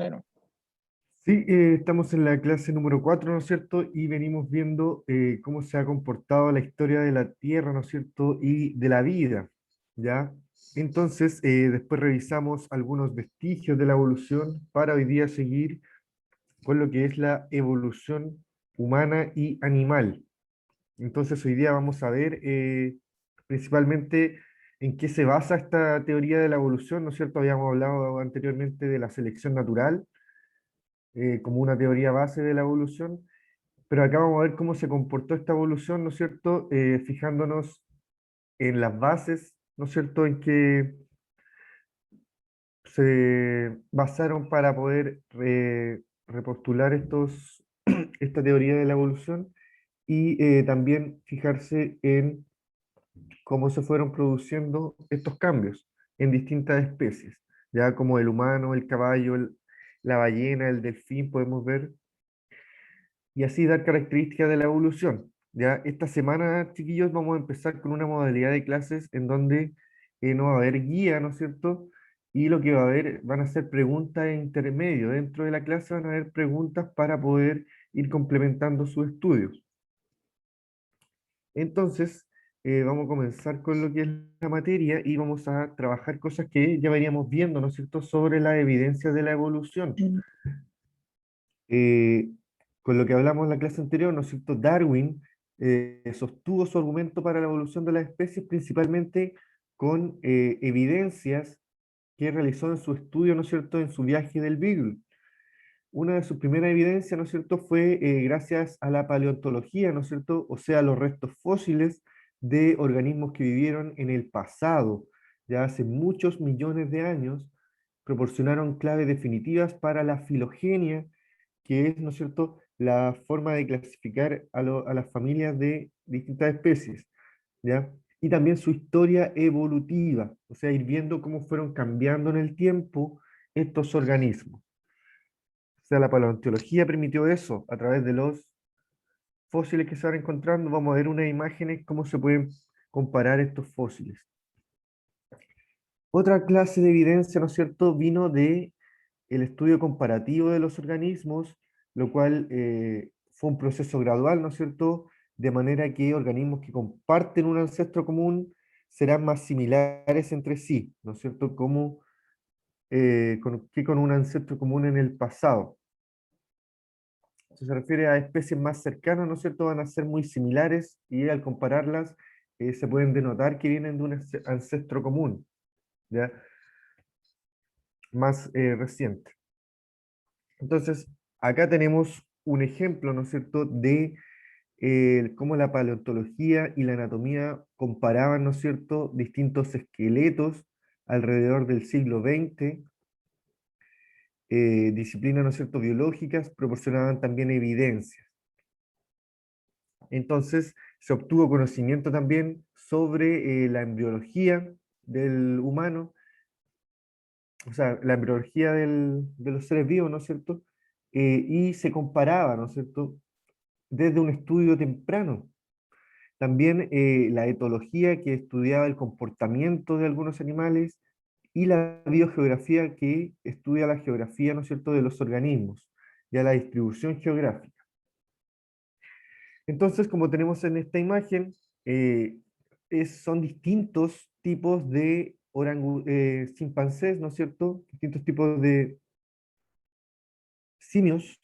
claro. Sí, estamos en la clase número 4, ¿no es cierto? Y venimos viendo cómo se ha comportado la historia de la Tierra, ¿no es cierto? Y de la vida, ¿ya? Entonces, después revisamos algunos vestigios de la evolución para hoy día seguir con lo que es la evolución humana y animal. Entonces, hoy día vamos a ver principalmente en qué se basa esta teoría de la evolución, ¿no es cierto? Habíamos hablado anteriormente de la selección natural como una teoría base de la evolución, pero acá vamos a ver cómo se comportó esta evolución, ¿no es cierto? Fijándonos en las bases, ¿no es cierto?, en que se basaron para poder repostular esta teoría de la evolución y también fijarse en cómo se fueron produciendo estos cambios en distintas especies, ya como el humano, el caballo, la ballena, el delfín, podemos ver y así dar características de la evolución. Ya esta semana, chiquillos, vamos a empezar con una modalidad de clases en donde no va a haber guía, ¿no es cierto? Y lo que va a haber van a ser preguntas en intermedio. Dentro de la clase van a haber preguntas para poder ir complementando sus estudios. Entonces, vamos a comenzar con lo que es la materia y vamos a trabajar cosas que ya veníamos viendo, ¿no es cierto?, sobre la evidencia de la evolución. Mm. eh, con lo que hablamos en la clase anterior, ¿no es cierto? Darwin sostuvo su argumento para la evolución de las especies principalmente con evidencias que realizó en su estudio, ¿no es cierto?, en su viaje del Beagle. Una de sus primeras evidencias, ¿no es cierto?, fue gracias a la paleontología, ¿no es cierto?, o sea, los restos fósiles de organismos que vivieron en el pasado, ya hace muchos millones de años, proporcionaron claves definitivas para la filogenia, que es, ¿no es cierto?, la forma de clasificar a las familias de distintas especies, ¿ya? Y también su historia evolutiva, o sea, ir viendo cómo fueron cambiando en el tiempo estos organismos. O sea, la paleontología permitió eso a través de los fósiles que se van encontrando. Vamos a ver unas imágenes, cómo se pueden comparar estos fósiles. Otra clase de evidencia, ¿no es cierto?, vino de el estudio comparativo de los organismos, lo cual fue un proceso gradual, ¿no es cierto?, de manera que organismos que comparten un ancestro común serán más similares entre sí, ¿no es cierto?, como que con un ancestro común en el pasado. Si se refiere a especies más cercanas, ¿no es cierto?, van a ser muy similares y al compararlas se pueden denotar que vienen de un ancestro común, ¿ya? Más reciente. Entonces, acá tenemos un ejemplo, ¿no es cierto?, de cómo la paleontología y la anatomía comparaban, ¿no es cierto?, distintos esqueletos alrededor del siglo XX. Disciplinas, ¿no es cierto?, biológicas proporcionaban también evidencias. Entonces, se obtuvo conocimiento también sobre la embriología del humano, o sea, la embriología de los seres vivos, ¿no es cierto? Y se comparaba, ¿no es cierto?, desde un estudio temprano. También la etología que estudiaba el comportamiento de algunos animales y la biogeografía que estudia la geografía, ¿no es cierto?, de los organismos, ya la distribución geográfica. Entonces, como tenemos en esta imagen, son distintos tipos de chimpancés, ¿no es cierto?, distintos tipos de simios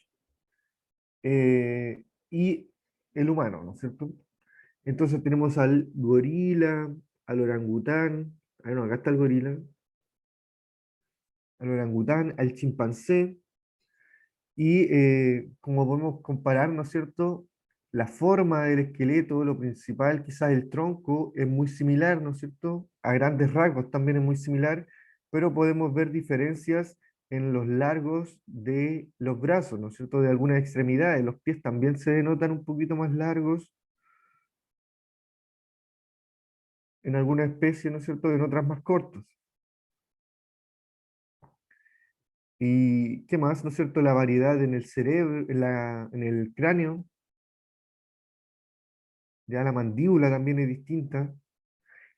y el humano, ¿no es cierto? Entonces tenemos al gorila, al orangután, ah, no, acá está el gorila, al orangután, al chimpancé, y como podemos comparar, ¿no es cierto? La forma del esqueleto, lo principal, quizás el tronco, es muy similar, ¿no es cierto? A grandes rasgos también es muy similar, pero podemos ver diferencias en los largos de los brazos, ¿no es cierto? De algunas extremidades. Los pies también se denotan un poquito más largos en algunas especies, ¿no es cierto? En otras más cortos. ¿Y qué más, no es cierto? La variedad en el cerebro, en el cráneo, ya la mandíbula también es distinta,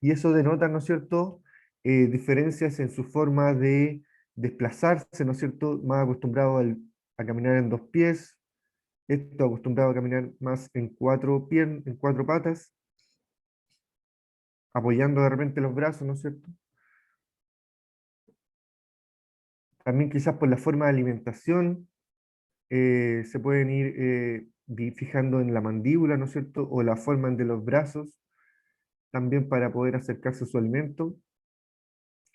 y eso denota, ¿no es cierto?, diferencias en su forma de desplazarse, ¿no es cierto? Más acostumbrado a caminar en dos pies, esto acostumbrado a caminar más en cuatro piernas, en cuatro patas, apoyando de repente los brazos, ¿no es cierto? También quizás por la forma de alimentación, se pueden ir fijando en la mandíbula, ¿no es cierto? O la forma de los brazos, también para poder acercarse a su alimento,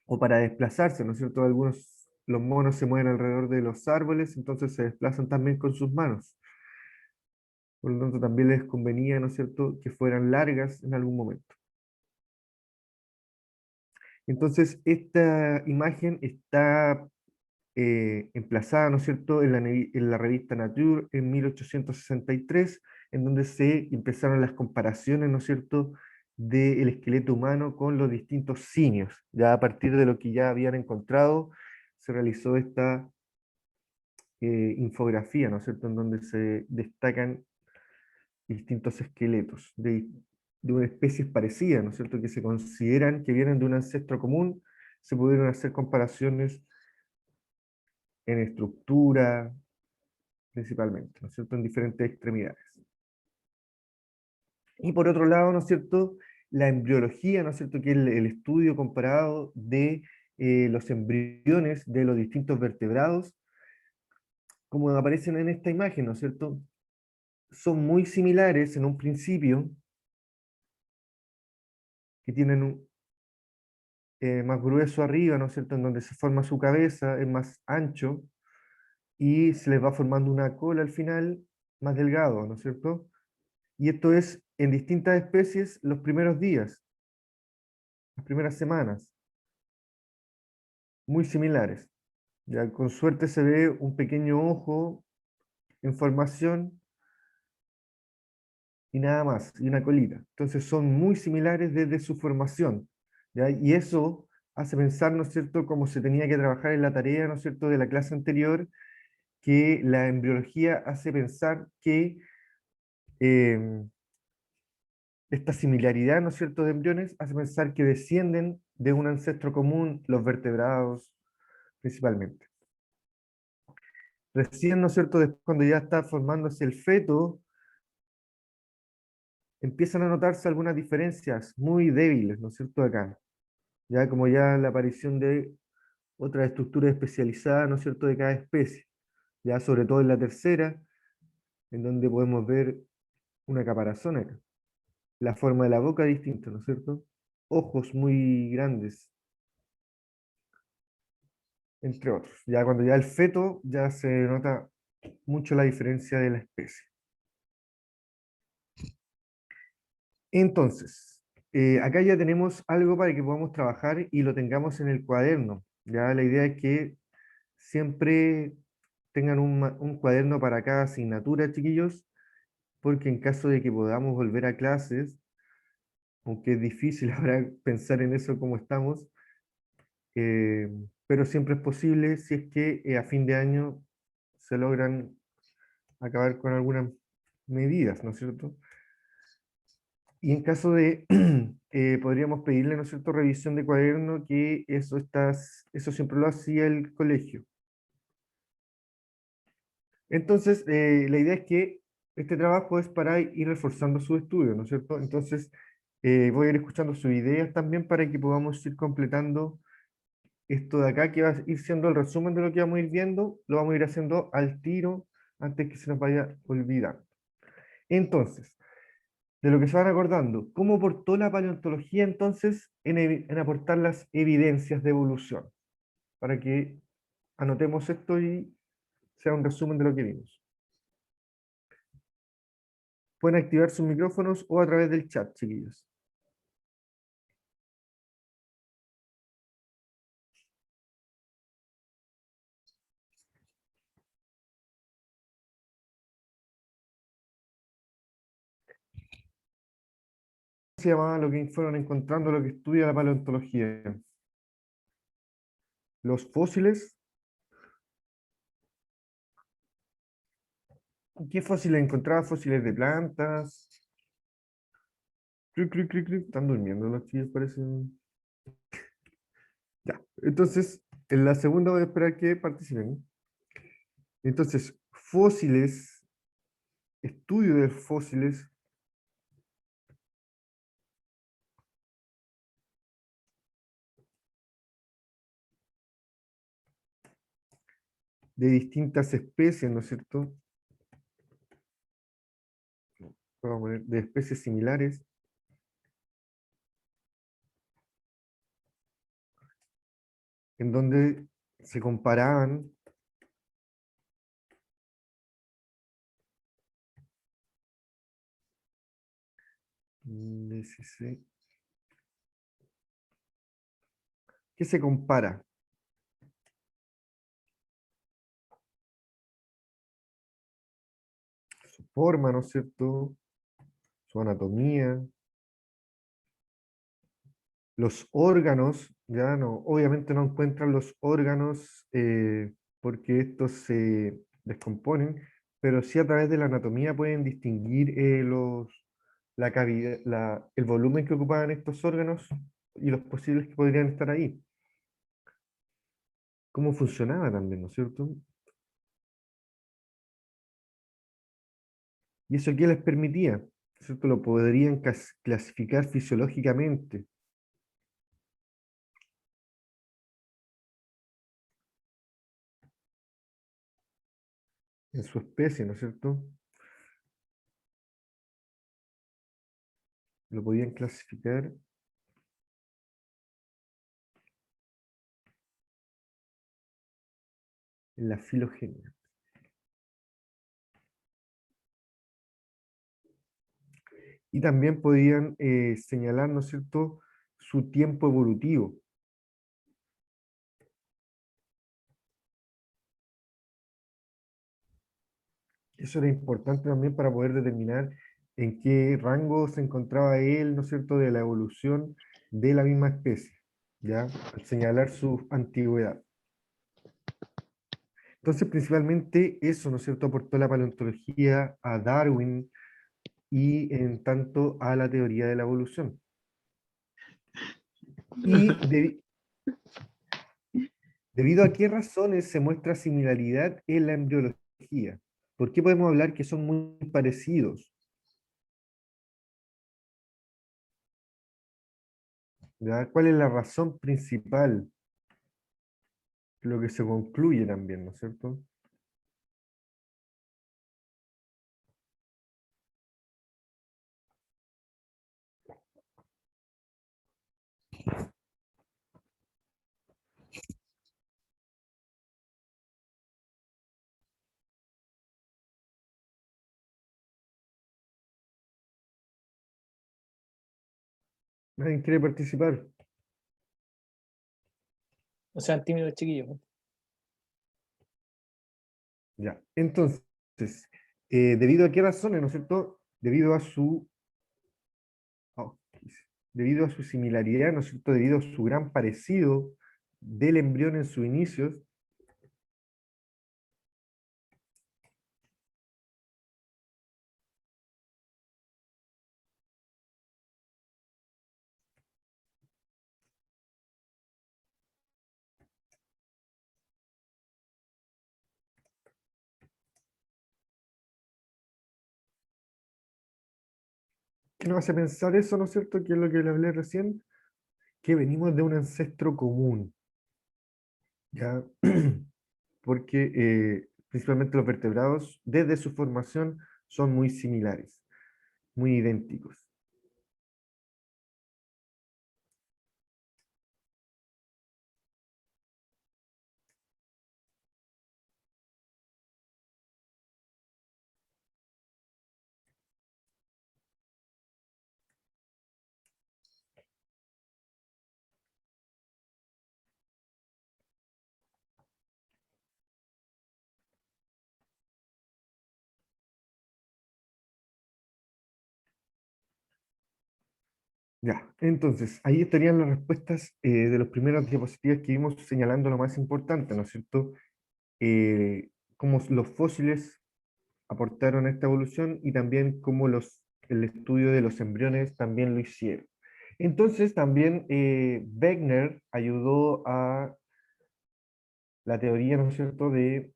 o para desplazarse, ¿no es cierto? Los monos se mueven alrededor de los árboles, entonces se desplazan también con sus manos. Por lo tanto, también les convenía, ¿no es cierto?, que fueran largas en algún momento. Entonces, esta imagen está emplazada, ¿no es cierto?, en la revista Nature en 1863, en donde se empezaron las comparaciones, ¿no es cierto?, del esqueleto humano con los distintos simios. Ya a partir de lo que ya habían encontrado, se realizó esta infografía, ¿no es cierto?, en donde se destacan distintos esqueletos de una especie parecida, ¿no es cierto?, que se consideran que vienen de un ancestro común. Se pudieron hacer comparaciones en estructura, principalmente, ¿no es cierto?, en diferentes extremidades. Y por otro lado, ¿no es cierto?, la embriología, ¿no es cierto?, que es el estudio comparado de los embriones de los distintos vertebrados, como aparecen en esta imagen, ¿no es cierto?, son muy similares en un principio, que tienen más grueso arriba, ¿no es cierto?, en donde se forma su cabeza, es más ancho, y se les va formando una cola al final, más delgado, ¿no es cierto? Y esto es en distintas especies los primeros días, las primeras semanas, muy similares. Ya con suerte se ve un pequeño ojo en formación y nada más, y una colita. Entonces son muy similares desde su formación, ¿ya? Y eso hace pensar, ¿no es cierto?, cómo se tenía que trabajar en la tarea, ¿no es cierto?, de la clase anterior, que la embriología hace pensar que eh, esta similaridad, ¿no es cierto?, de embriones hace pensar que descienden de un ancestro común, los vertebrados principalmente. Recién, ¿no es cierto?, después cuando ya está formándose el feto, empiezan a notarse algunas diferencias muy débiles, ¿no es cierto?, acá. Ya como ya la aparición de otras estructuras especializadas, ¿no es cierto?, de cada especie. Ya sobre todo en la tercera, en donde podemos ver una caparazón acá. La forma de la boca distinta, ¿no es cierto? Ojos muy grandes, entre otros. Ya cuando ya el feto, ya se nota mucho la diferencia de la especie. Entonces, acá ya tenemos algo para que podamos trabajar y lo tengamos en el cuaderno. Ya la idea es que siempre tengan un cuaderno para cada asignatura, chiquillos, porque en caso de que podamos volver a clases, aunque es difícil ahora pensar en eso como estamos, eh, pero siempre es posible si es que a fin de año se logran acabar con algunas medidas, ¿no es cierto? Y en caso de, podríamos pedirle, ¿no es cierto?, revisión de cuaderno, que eso siempre lo hacía el colegio. Entonces, la idea es que este trabajo es para ir reforzando su estudio, ¿no es cierto? Entonces, voy a ir escuchando sus ideas también para que podamos ir completando esto de acá, que va a ir siendo el resumen de lo que vamos a ir viendo, lo vamos a ir haciendo al tiro antes que se nos vaya olvidando. Entonces, de lo que se van acordando, ¿cómo aportó la paleontología entonces en aportar las evidencias de evolución? Para que anotemos esto y sea un resumen de lo que vimos. Pueden activar sus micrófonos o a través del chat, chiquillos. Se llamaba lo que fueron encontrando lo que estudia la paleontología. Los fósiles. ¿Qué fósiles encontraba? Fósiles de plantas. Cric, cric, cric, cric. Están durmiendo los chicos, parecen. Ya. Entonces, En la segunda voy a esperar que participen. Entonces, fósiles, estudio de fósiles de distintas especies, ¿no es cierto? Vamos a poner de especies similares, en donde se comparaban DCC. ¿Qué se compara? Su forma, ¿no es cierto? Su anatomía, los órganos, ya no, obviamente no encuentran los órganos porque estos se descomponen, pero sí a través de la anatomía pueden distinguir la cavidad, el volumen que ocupaban estos órganos y los posibles que podrían estar ahí. Cómo funcionaba también, ¿no es cierto? ¿Y eso qué les permitía? ¿No es cierto? Lo podrían clasificar fisiológicamente en su especie, ¿no es cierto? Lo podían clasificar en la filogenia. Y también podían señalar, ¿no es cierto?, su tiempo evolutivo. Eso era importante también para poder determinar en qué rango se encontraba él, ¿no es cierto?, de la evolución de la misma especie, ¿ya? Al señalar su antigüedad. Entonces, principalmente eso, ¿no es cierto?, aportó la paleontología a Darwin y en tanto a la teoría de la evolución. Y debido a qué razones se muestra similaridad en la embriología. ¿Por qué podemos hablar que son muy parecidos? ¿Ya? ¿Cuál es la razón principal? Lo que se concluye también, ¿no es cierto? ¿Nadie quiere participar? O sea, tímidos chiquillos. Ya. Entonces, ¿debido a qué razones, no es cierto? Oh, debido a su similaridad, ¿no es cierto? Debido a su gran parecido del embrión en sus inicios, ¿qué nos hace pensar eso, no es cierto? Que es lo que le hablé recién, que venimos de un ancestro común, ¿ya? Porque principalmente los vertebrados, desde su formación, son muy similares, muy idénticos. Ya, entonces, ahí estarían las respuestas de los primeros diapositivas que vimos señalando lo más importante, ¿no es cierto? Cómo los fósiles aportaron a esta evolución y también cómo el estudio de los embriones también lo hicieron. Entonces, también Wegener ayudó a la teoría, ¿no es cierto?, de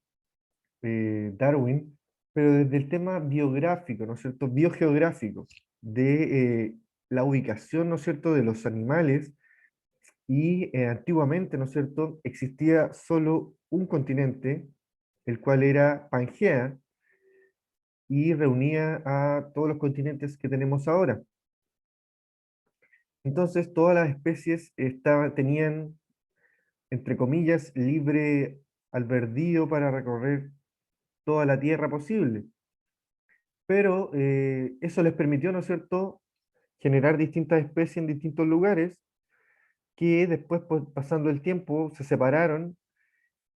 Darwin, pero desde el tema biográfico, ¿no es cierto?, biogeográfico, de la ubicación, ¿no es cierto?, de los animales, y antiguamente, ¿no es cierto?, existía solo un continente, el cual era Pangea, y reunía a todos los continentes que tenemos ahora. Entonces, todas las especies tenían, entre comillas, libre albedrío para recorrer toda la tierra posible. Pero eso les permitió, ¿no es cierto?, generar distintas especies en distintos lugares que después, pues, pasando el tiempo, se separaron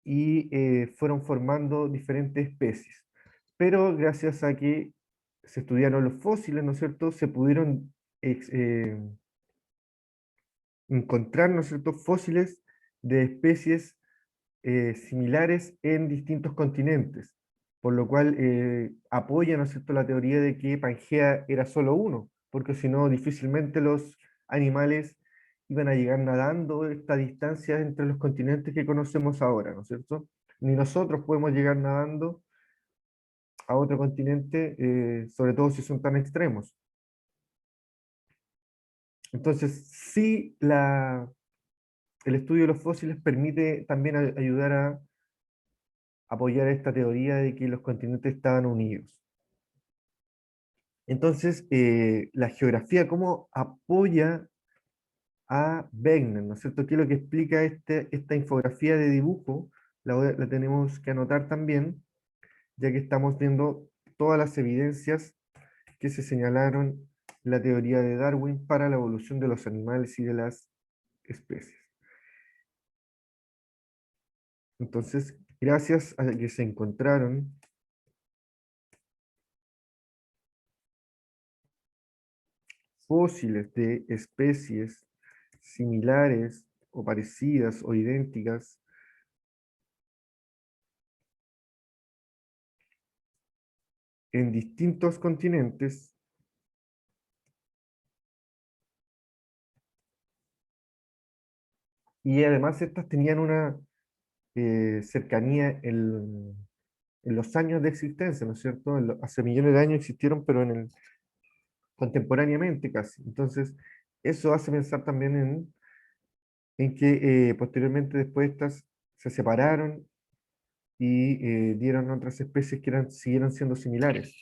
y fueron formando diferentes especies. Pero gracias a que se estudiaron los fósiles, ¿no es cierto?, se pudieron encontrar, ¿no es cierto?, fósiles de especies similares en distintos continentes, por lo cual apoya, ¿no es cierto?, la teoría de que Pangea era solo uno, porque si no, difícilmente los animales iban a llegar nadando esta distancia entre los continentes que conocemos ahora, ¿no es cierto? Ni nosotros podemos llegar nadando a otro continente, sobre todo si son tan extremos. Entonces, sí, el estudio de los fósiles permite también ayudar a apoyar esta teoría de que los continentes estaban unidos. Entonces, la geografía, ¿cómo apoya a Wegener? ¿No es cierto? ¿Qué es lo que explica esta infografía de dibujo? La tenemos que anotar también, ya que estamos viendo todas las evidencias que se señalaron en la teoría de Darwin para la evolución de los animales y de las especies. Entonces, gracias a que se encontraron fósiles de especies similares o parecidas o idénticas en distintos continentes, y además estas tenían una cercanía en los años de existencia, ¿no es cierto? Hace millones de años existieron, pero contemporáneamente casi. Entonces, eso hace pensar también en que posteriormente después estas se separaron y dieron otras especies que siguieron siendo similares.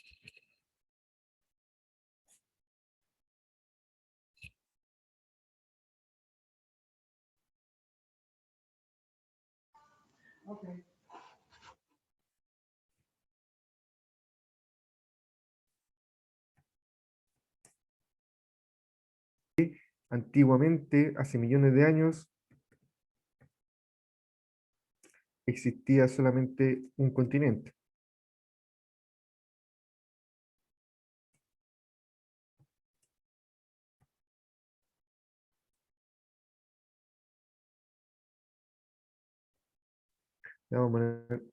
Antiguamente, hace millones de años, existía solamente un continente. Le vamos a poner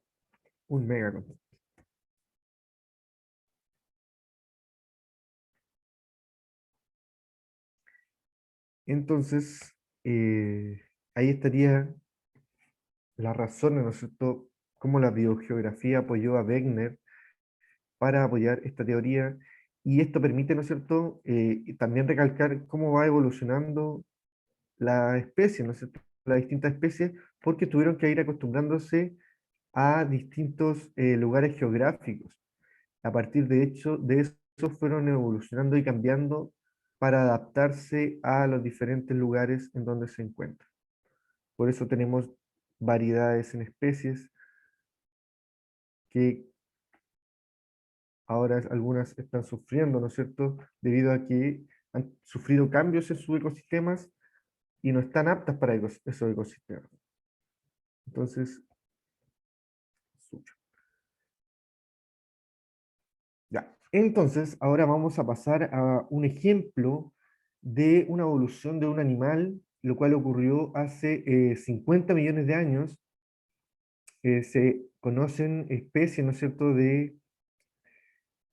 un megacontinente. Entonces, ahí estaría la razón, ¿no es cierto?, cómo la biogeografía apoyó a Wegener para apoyar esta teoría, y esto permite, ¿no es cierto?, también recalcar cómo va evolucionando la especie, ¿no es cierto?, las distintas especies, porque tuvieron que ir acostumbrándose a distintos lugares geográficos. A partir de eso fueron evolucionando y cambiando para adaptarse a los diferentes lugares en donde se encuentran. Por eso tenemos variedades en especies que ahora algunas están sufriendo, ¿no es cierto?, debido a que han sufrido cambios en sus ecosistemas y no están aptas para esos ecosistemas. Entonces, ya. Entonces, ahora vamos a pasar a un ejemplo de una evolución de un animal, lo cual ocurrió hace 50 millones de años. Se conocen especies, ¿no es cierto?, de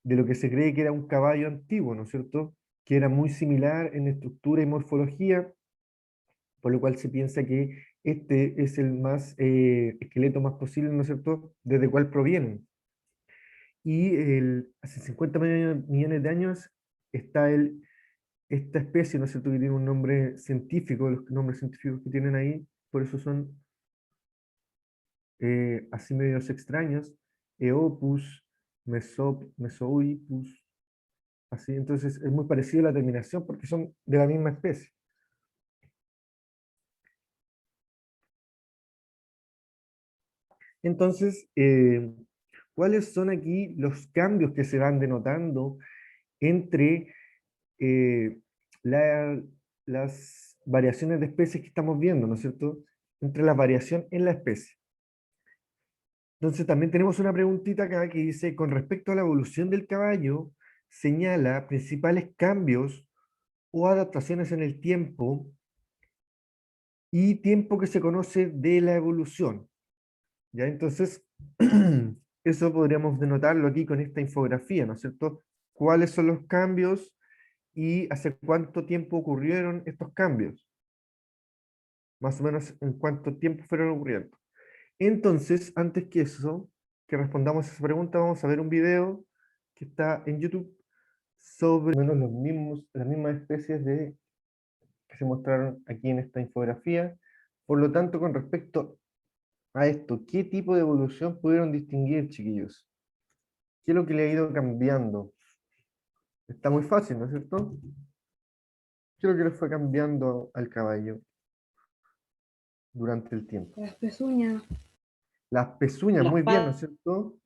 lo que se cree que era un caballo antiguo, ¿no es cierto?, que era muy similar en estructura y morfología por lo cual se piensa que este es el más esqueleto más posible, ¿no es cierto?, desde cuál provienen. Y hace 50 millones de años está esta especie, ¿no es cierto?, que tiene un nombre científico, los nombres científicos que tienen ahí, por eso son así medios extraños, Eopus, Mesoipus, así, entonces es muy parecido a la terminación porque son de la misma especie. Entonces, ¿cuáles son aquí los cambios que se van denotando entre eh, la- las variaciones de especies que estamos viendo, ¿no es cierto? Entre la variación en la especie. Entonces también tenemos una preguntita acá que dice, con respecto a la evolución del caballo, señala principales cambios o adaptaciones en el tiempo y tiempo que se conoce de la evolución. ¿Ya? Entonces, eso podríamos denotarlo aquí con esta infografía, ¿no es cierto? ¿Cuáles son los cambios y hace cuánto tiempo ocurrieron estos cambios? Más o menos en cuánto tiempo fueron ocurriendo. Entonces, antes que eso, que respondamos a esa pregunta, vamos a ver un video que está en YouTube sobre menos las mismas especies que se mostraron aquí en esta infografía. Por lo tanto, con respecto a esto, ¿qué tipo de evolución pudieron distinguir, chiquillos? ¿Qué es lo que le ha ido cambiando? Está muy fácil, ¿no es cierto? ¿Qué es lo que le fue cambiando al caballo durante el tiempo? Las pezuñas, Las pezuñas, las muy bien, ¿no es cierto?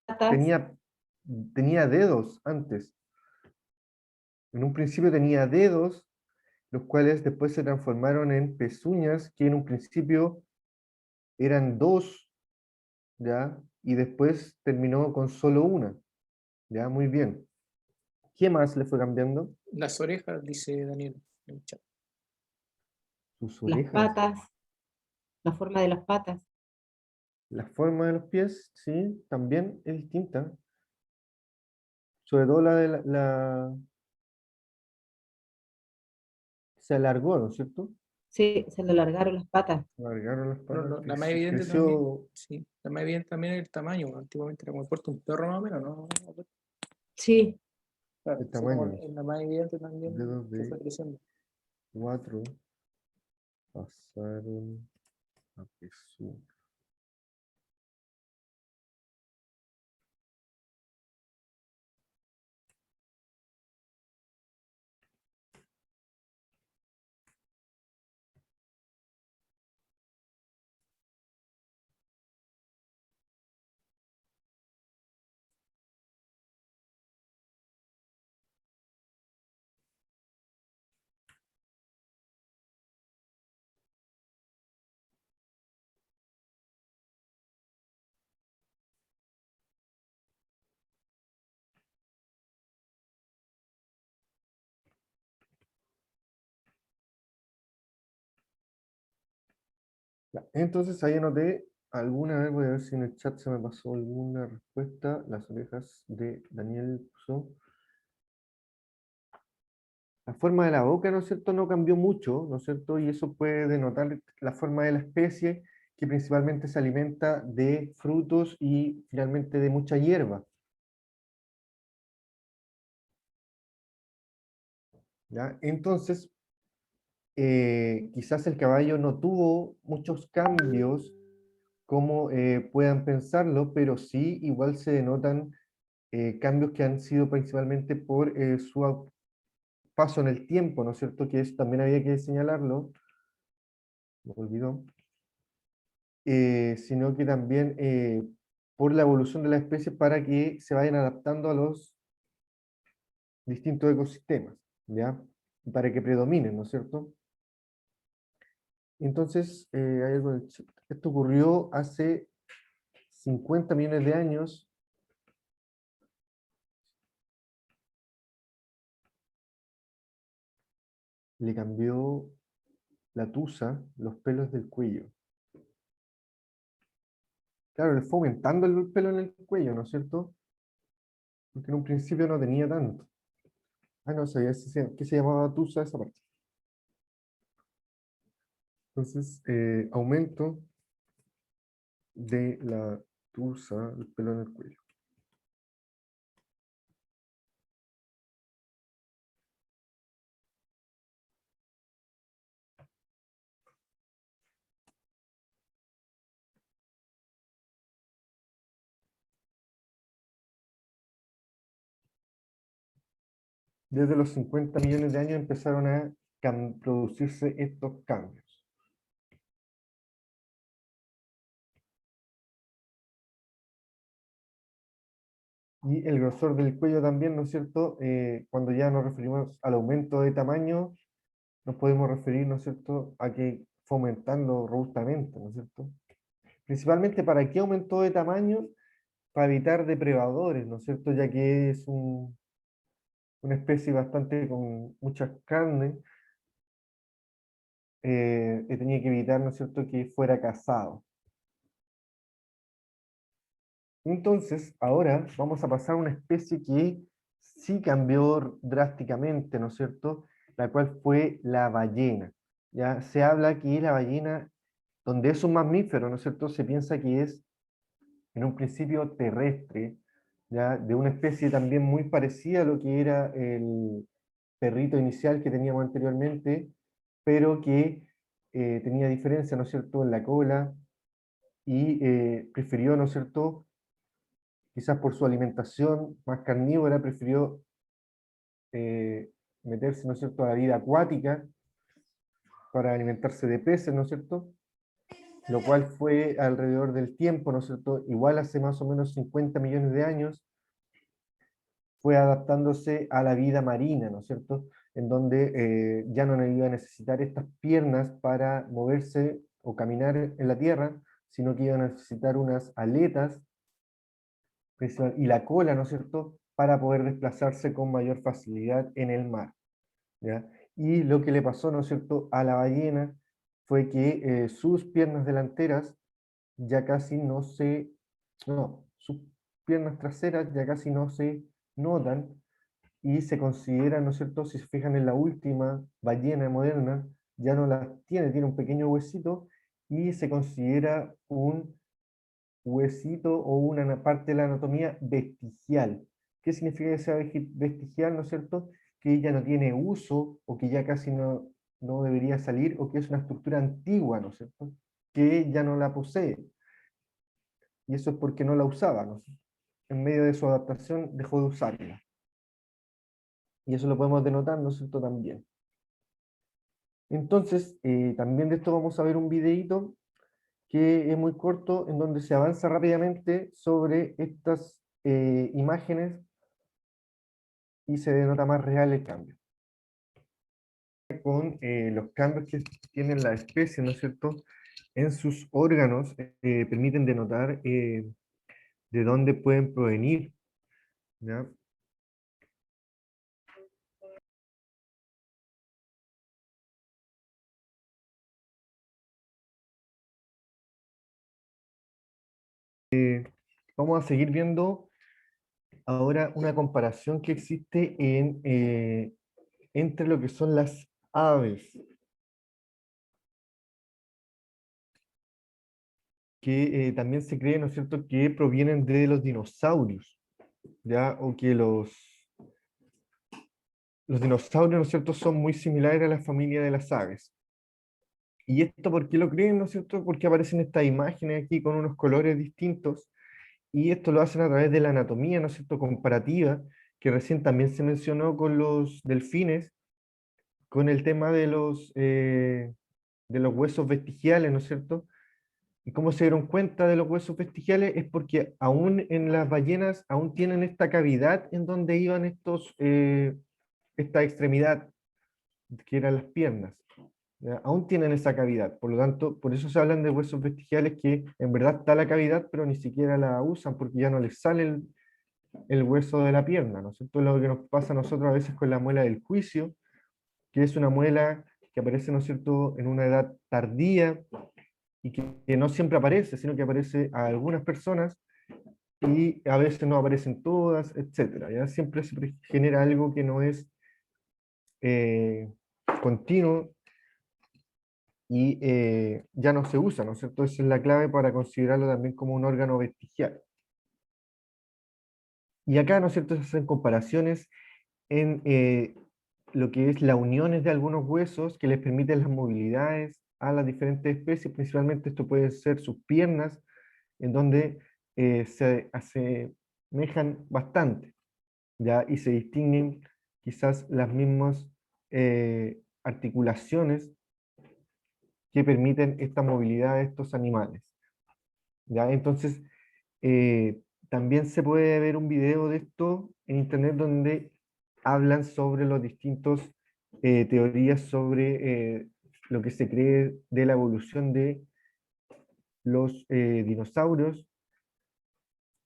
patas, Tenía, tenía dedos antes. En un principio tenía dedos, los cuales después se transformaron en pezuñas, que en un principio eran dos, ¿ya? Y después terminó con solo una, ¿ya? Muy bien. ¿Qué más le fue cambiando? Las orejas, dice Daniel en el chat. Sus las orejas, patas, la forma de las patas. la forma de los pies, sí, también es distinta. Sobre todo la de se alargó, ¿no es cierto? Sí, se le alargaron las patas. Alargaron las Pero patas, la más evidente también, creció. sí, la más evidente también es el tamaño. Antiguamente era como el puerto de un perro más o menos, ¿no? Sí, Claro, El sí, como tamaño, es la más evidente también dedos que de fue creciendo. 4 pasaron a pezuña. Ya, entonces ahí anoté alguna vez, voy a ver si en el chat se me pasó alguna respuesta. Las orejas de Daniel puso. La forma de la boca, ¿no es cierto?, no cambió mucho, ¿no es cierto? Y eso puede denotar la forma de la especie, que principalmente se alimenta de frutos y finalmente de mucha hierba. ¿Ya? Entonces, quizás el caballo no tuvo muchos cambios como puedan pensarlo, pero sí igual se denotan cambios que han sido principalmente por su paso en el tiempo, ¿no es cierto? Que eso también había que señalarlo, me olvidó, sino que también por la evolución de las especies para que se vayan adaptando a los distintos ecosistemas, ¿ya? Para que predominen, ¿no es cierto? Entonces, hay algo en el chat. Esto ocurrió hace 50 millones de años. Le cambió la tusa los pelos del cuello. Claro, le fue aumentando el pelo en el cuello, ¿no es cierto? Porque en un principio no tenía tanto. Ah, no sabía qué se llamaba tusa esa parte. Entonces, aumento de la tusa, el pelo en el cuello. Desde los 50 millones de años empezaron a producirse estos cambios. Y el grosor del cuello también, ¿no es cierto? Cuando ya nos referimos al aumento de tamaño, nos podemos referir, ¿no es cierto?, a que fue aumentando robustamente, ¿no es cierto? Principalmente, ¿para qué aumentó de tamaño? Para evitar depredadores, ¿no es cierto? Ya que es una especie bastante con mucha carne, tenía que evitar, ¿no es cierto?, que fuera cazado. Entonces, ahora vamos a pasar a una especie que sí cambió drásticamente, ¿no es cierto?, la cual fue la ballena. Ya se habla que la ballena, donde es un mamífero, ¿no es cierto?, se piensa que es en un principio terrestre, ya de una especie también muy parecida a lo que era el perrito inicial que teníamos anteriormente, pero que tenía diferencia, ¿no es cierto?, en la cola, y prefirió, ¿no es cierto?, quizás por su alimentación más carnívora, prefirió meterse, ¿no es cierto?, a la vida acuática para alimentarse de peces, ¿no es cierto?, lo cual fue alrededor del tiempo, ¿no es cierto?, igual hace más o menos 50 millones de años, fue adaptándose a la vida marina, ¿no es cierto?, en donde ya no iba a necesitar estas piernas para moverse o caminar en la tierra, sino que iban a necesitar unas aletas y la cola, ¿no es cierto?, para poder desplazarse con mayor facilidad en el mar, ¿ya? Y lo que le pasó, ¿no es cierto?, a la ballena fue que sus piernas delanteras ya casi no se, no, sus piernas traseras ya casi no se notan y se considera, ¿no es cierto?, si se fijan en la última ballena moderna, ya no las tiene, tiene un pequeño huesito y se considera un huesito o una parte de la anatomía vestigial. ¿Qué significa que sea vestigial, no es cierto? Que ya no tiene uso o que ya casi no debería salir o que es una estructura antigua, ¿no es cierto? Que ya no la posee. Y eso es porque no la usaba, ¿no? En medio de su adaptación dejó de usarla. Y eso lo podemos denotar, ¿no es cierto?, también. Entonces, también de esto vamos a ver un videíto que es muy corto, en donde se avanza rápidamente sobre estas imágenes y se denota más real el cambio. Con los cambios que tienen la especie, ¿no es cierto?, en sus órganos, permiten denotar de dónde pueden provenir, ¿ya? Vamos a seguir viendo ahora una comparación que existe entre lo que son las aves, que también se cree, ¿no es cierto?, que provienen de los dinosaurios, ¿ya? O que los dinosaurios, ¿no es cierto?, son muy similares a la familia de las aves. ¿Y esto por qué lo creen, no es cierto? Porque aparecen estas imágenes aquí con unos colores distintos, y esto lo hacen a través de la anatomía, ¿no es cierto?, comparativa, que recién también se mencionó con los delfines, con el tema de los huesos vestigiales, ¿no es cierto? ¿Y cómo se dieron cuenta de los huesos vestigiales? Es porque aún en las ballenas, aún tienen esta cavidad en donde iban esta extremidad, que eran las piernas. ¿Ya? Aún tienen esa cavidad, por lo tanto, por eso se hablan de huesos vestigiales, que en verdad está la cavidad, pero ni siquiera la usan porque ya no les sale el hueso de la pierna, ¿no es cierto? Lo que nos pasa a nosotros a veces con la muela del juicio, que es una muela que aparece, ¿no es cierto?, en una edad tardía, y que no siempre aparece, sino que aparece a algunas personas, y a veces no aparecen todas, etcétera. ¿Ya? Siempre se genera algo que no es continuo, y ya no se usa, ¿no es cierto? Esa es la clave para considerarlo también como un órgano vestigial. Y acá, ¿no es cierto?, se hacen comparaciones en lo que es las uniones de algunos huesos que les permiten las movilidades a las diferentes especies, principalmente esto puede ser sus piernas, en donde se asemejan bastante, ¿ya? Y se distinguen quizás las mismas articulaciones que permiten esta movilidad de estos animales, ¿ya? Entonces, también se puede ver un video de esto en internet donde hablan sobre los distintos teorías sobre lo que se cree de la evolución de los dinosaurios.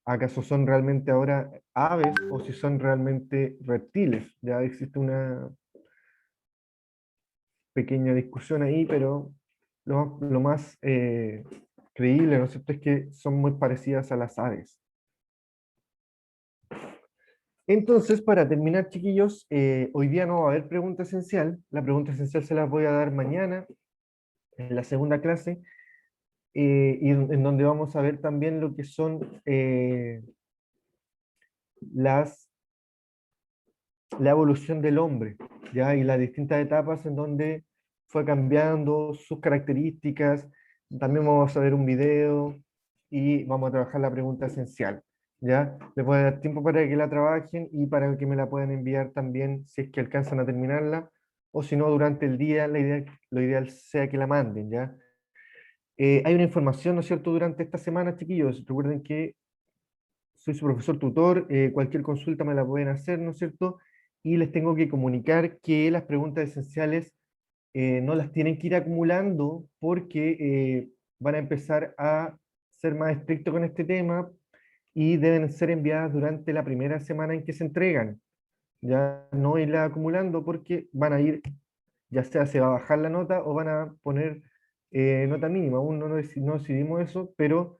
¿Acaso son realmente ahora aves o si son realmente reptiles? Ya existe una pequeña discusión ahí, pero lo más creíble, ¿no es cierto?, es que son muy parecidas a las aves. Entonces, para terminar, chiquillos, hoy día no va a haber pregunta esencial. La pregunta esencial se la voy a dar mañana, en la segunda clase, y en donde vamos a ver también lo que son la evolución del hombre, ¿ya? Y las distintas etapas en donde fue cambiando sus características. También vamos a ver un video y vamos a trabajar la pregunta esencial, ¿ya? Les voy a dar tiempo para que la trabajen y para que me la puedan enviar también si es que alcanzan a terminarla, o si no, durante el día, lo ideal sea que la manden, ¿ya? Hay una información, ¿no es cierto?, durante esta semana, chiquillos. Recuerden que soy su profesor tutor, cualquier consulta me la pueden hacer, ¿no es cierto? Y les tengo que comunicar que las preguntas esenciales no las tienen que ir acumulando porque van a empezar a ser más estrictos con este tema y deben ser enviadas durante la primera semana en que se entregan. Ya no irla acumulando porque van a ir, ya sea se va a bajar la nota o van a poner nota mínima. Aún no decidimos eso, pero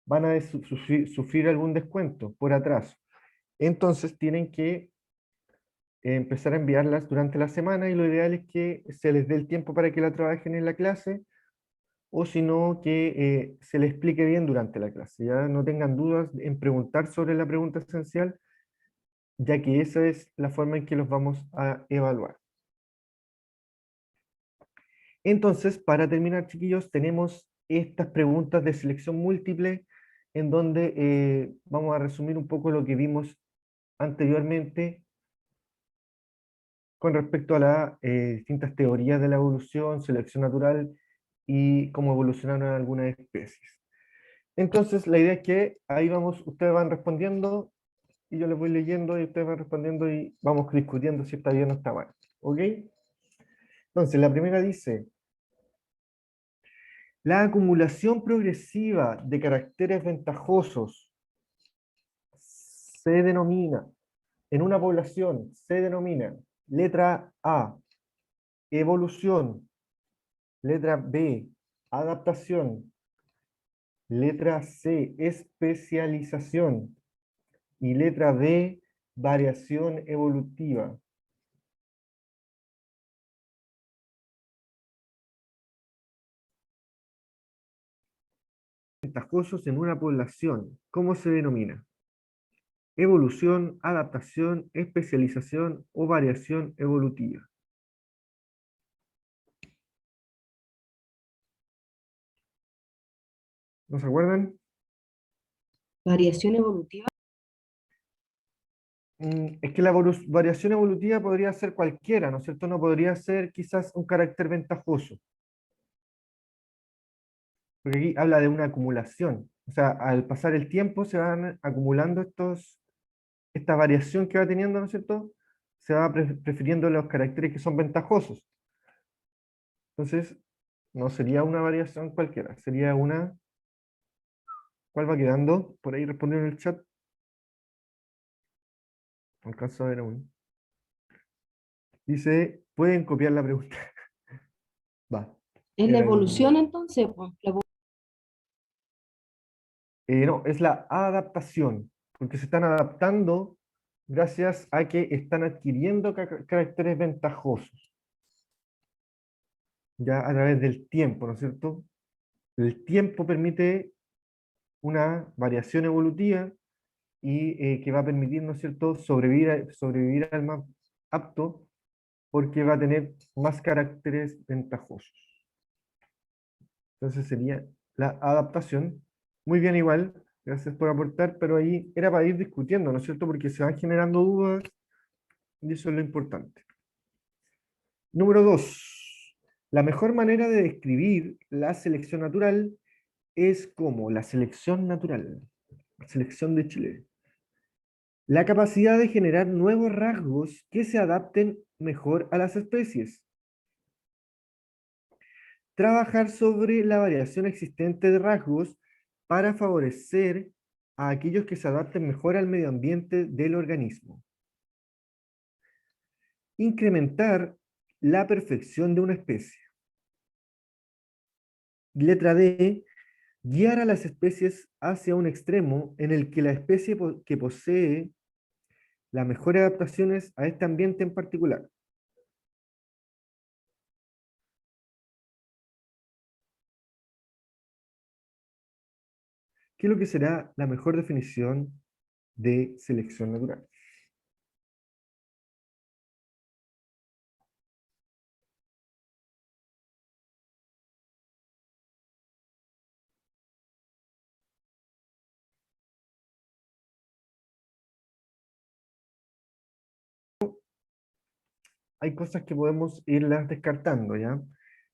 van a sufrir algún descuento por atraso. Entonces tienen que empezar a enviarlas durante la semana y lo ideal es que se les dé el tiempo para que la trabajen en la clase o si no, que se les explique bien durante la clase. Ya no tengan dudas en preguntar sobre la pregunta esencial, ya que esa es la forma en que los vamos a evaluar. Entonces, para terminar, chiquillos, tenemos estas preguntas de selección múltiple en donde vamos a resumir un poco lo que vimos anteriormente con respecto a las distintas teorías de la evolución, selección natural y cómo evolucionaron algunas especies. Entonces, la idea es que ahí vamos, ustedes van respondiendo y yo les voy leyendo y ustedes van respondiendo y vamos discutiendo si está bien o está mal. ¿Ok? Entonces, la primera dice, la acumulación progresiva de caracteres ventajosos se denomina, en una población, se denomina, letra A, evolución, letra B, adaptación, letra C, especialización y letra D, variación evolutiva. Ventajosos en una población, ¿cómo se denomina? Evolución, adaptación, especialización o variación evolutiva. ¿No se acuerdan? Variación evolutiva. Es que la variación evolutiva podría ser cualquiera, ¿no es cierto? No podría ser quizás un carácter ventajoso. Porque aquí habla de una acumulación. O sea, al pasar el tiempo se van acumulando esta variación que va teniendo, ¿no es cierto? Se va prefiriendo los caracteres que son ventajosos. Entonces, no sería una variación cualquiera, sería una... ¿Cuál va quedando? Por ahí respondieron en el chat. No alcanzo a ver aún. Dice, pueden copiar la pregunta. Va. ¿Es la Era evolución entonces? Pues, no, es la adaptación, porque se están adaptando gracias a que están adquiriendo caracteres ventajosos. ya a través del tiempo, ¿no es cierto? El tiempo permite una variación evolutiva y que va a permitir, ¿no es cierto?, sobrevivir al más apto porque va a tener más caracteres ventajosos. Entonces sería la adaptación. Muy bien igual, gracias por aportar, pero ahí era para ir discutiendo, ¿no es cierto? Porque se van generando dudas y eso es lo importante. Número 2. La mejor manera de describir la selección natural es como la selección natural, la selección de Chile. La capacidad de generar nuevos rasgos que se adapten mejor a las especies. Trabajar sobre la variación existente de rasgos para favorecer a aquellos que se adapten mejor al medio ambiente del organismo. Incrementar la perfección de una especie. Letra D. Guiar a las especies hacia un extremo en el que la especie que posee las mejores adaptaciones a este ambiente en particular. ¿Qué es lo que será la mejor definición de selección natural? Hay cosas que podemos irlas descartando, ¿ya?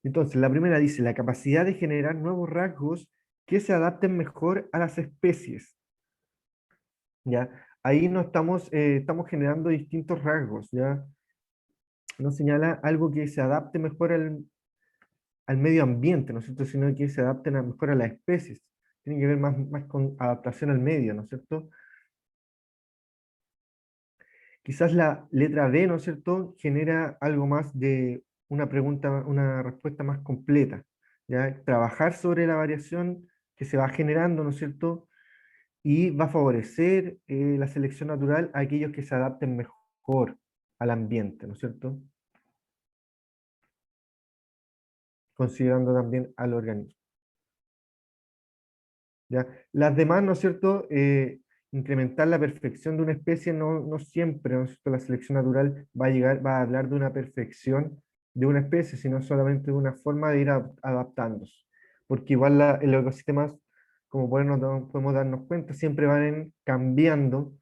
Entonces, la primera dice, la capacidad de generar nuevos rasgos que se adapten mejor a las especies, ¿ya? Ahí no estamos generando distintos rasgos, ¿ya? No señala algo que se adapte mejor al medio ambiente, ¿no es cierto? Sino que se adapten mejor a las especies. Tiene que ver más con adaptación al medio, ¿no es cierto? Quizás la letra B, ¿no es cierto?, genera algo más de una pregunta, una respuesta más completa, ¿ya? Trabajar sobre la variación que se va generando, ¿no es cierto?, y va a favorecer la selección natural a aquellos que se adapten mejor al ambiente, ¿no es cierto?, considerando también al organismo. ¿Ya? Las demás, ¿no es cierto?, incrementar la perfección de una especie no siempre, ¿no es cierto?, la selección natural va a hablar de una perfección de una especie, sino solamente de una forma de ir adaptándose. Porque igual los ecosistemas, como podemos darnos cuenta, siempre van cambiando,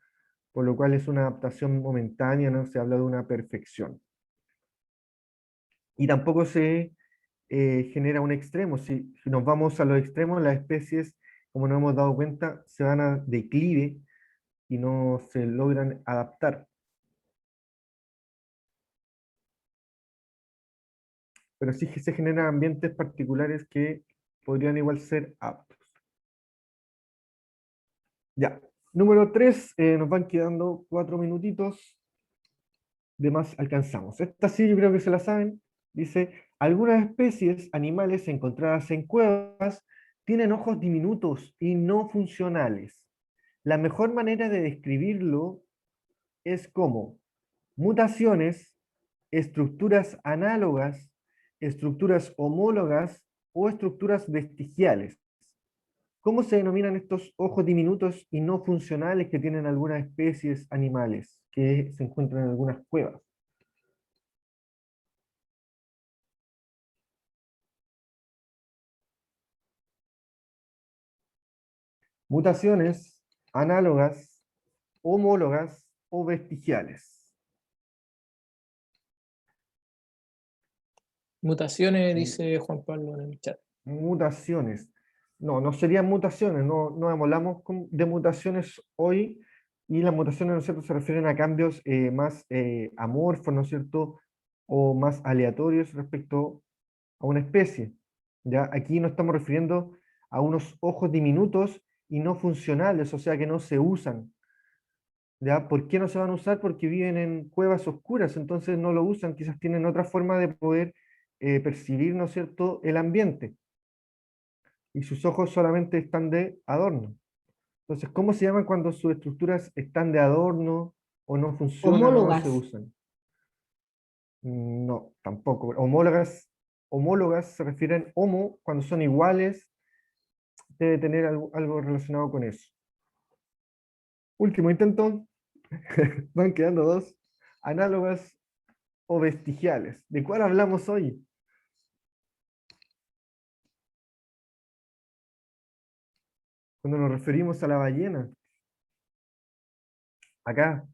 por lo cual es una adaptación momentánea, no se habla de una perfección. Y tampoco se genera un extremo. Si nos vamos a los extremos, las especies, como nos hemos dado cuenta, se van a declive y no se logran adaptar. Pero sí que se generan ambientes particulares que podrían igual ser aptos. Ya. Número 3, nos van quedando 4 minutitos. De más alcanzamos. Esta sí yo creo que se la saben. Dice, algunas especies animales encontradas en cuevas tienen ojos diminutos y no funcionales. La mejor manera de describirlo es como mutaciones, estructuras análogas, estructuras homólogas o estructuras vestigiales. ¿Cómo se denominan estos ojos diminutos y no funcionales que tienen algunas especies animales que se encuentran en algunas cuevas? Mutaciones análogas, homólogas o vestigiales. Mutaciones, dice Juan Pablo en el chat. Mutaciones. No serían mutaciones, no hablamos de mutaciones hoy, y las mutaciones, ¿no es cierto?, se refieren a cambios más amorfos, ¿no es cierto?, o más aleatorios respecto a una especie. ¿Ya? Aquí nos estamos refiriendo a unos ojos diminutos y no funcionales, o sea que no se usan. ¿Ya? ¿Por qué no se van a usar? Porque viven en cuevas oscuras, entonces no lo usan, quizás tienen otra forma de poder percibir, ¿no es cierto?, el ambiente. Y sus ojos solamente están de adorno. Entonces, ¿cómo se llaman cuando sus estructuras están de adorno o no funcionan o no se Homólogas. usan? No, tampoco. Homólogas homólogas se refieren homo, cuando son iguales, debe tener algo relacionado con eso. Último intento, van quedando dos, análogas o vestigiales. ¿De cuál hablamos hoy? Cuando nos referimos a la ballena. Acá,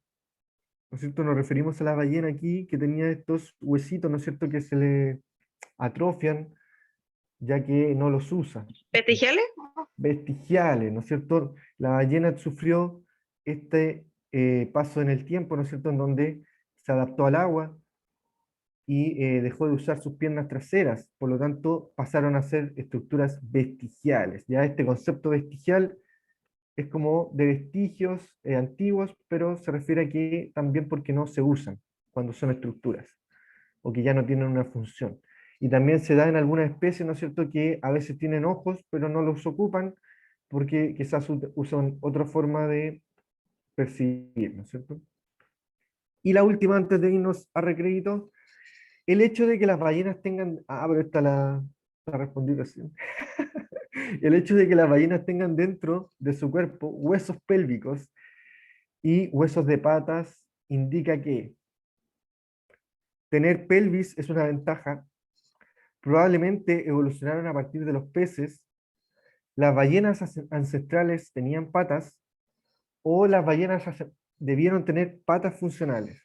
¿no es cierto? Nos referimos a la ballena aquí, que tenía estos huesitos, ¿no es cierto?, que se le atrofian, ya que no los usa. ¿Vestigiales? Vestigiales, ¿no es cierto? La ballena sufrió este paso en el tiempo, ¿no es cierto?, en donde se adaptó al agua y dejó de usar sus piernas traseras, por lo tanto pasaron a ser estructuras vestigiales. Ya este concepto vestigial es como de vestigios antiguos, pero se refiere a que también porque no se usan cuando son estructuras, o que ya no tienen una función. Y también se da en algunas especies, ¿no es cierto?, que a veces tienen ojos, pero no los ocupan, porque quizás usan otra forma de percibir, ¿no es cierto? Y la última, antes de irnos a recrédito, el hecho de que las ballenas tengan... Ah, pero esta la respondí recién. El hecho de que las ballenas tengan dentro de su cuerpo huesos pélvicos y huesos de patas indica que tener pelvis es una ventaja. Probablemente evolucionaron a partir de los peces. Las ballenas ancestrales tenían patas o las ballenas debieron tener patas funcionales.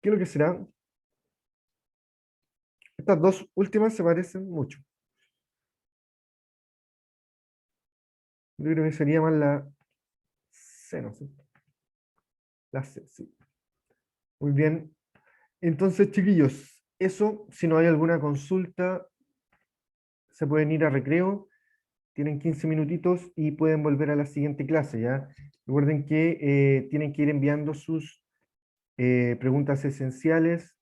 ¿Qué es lo que será? Estas dos últimas se parecen mucho. Yo creo que sería más la C, ¿no? La C, sí. Muy bien. Entonces, chiquillos, eso, si no hay alguna consulta, se pueden ir a recreo, tienen 15 minutitos y pueden volver a la siguiente clase, ¿ya? Recuerden que tienen que ir enviando sus preguntas esenciales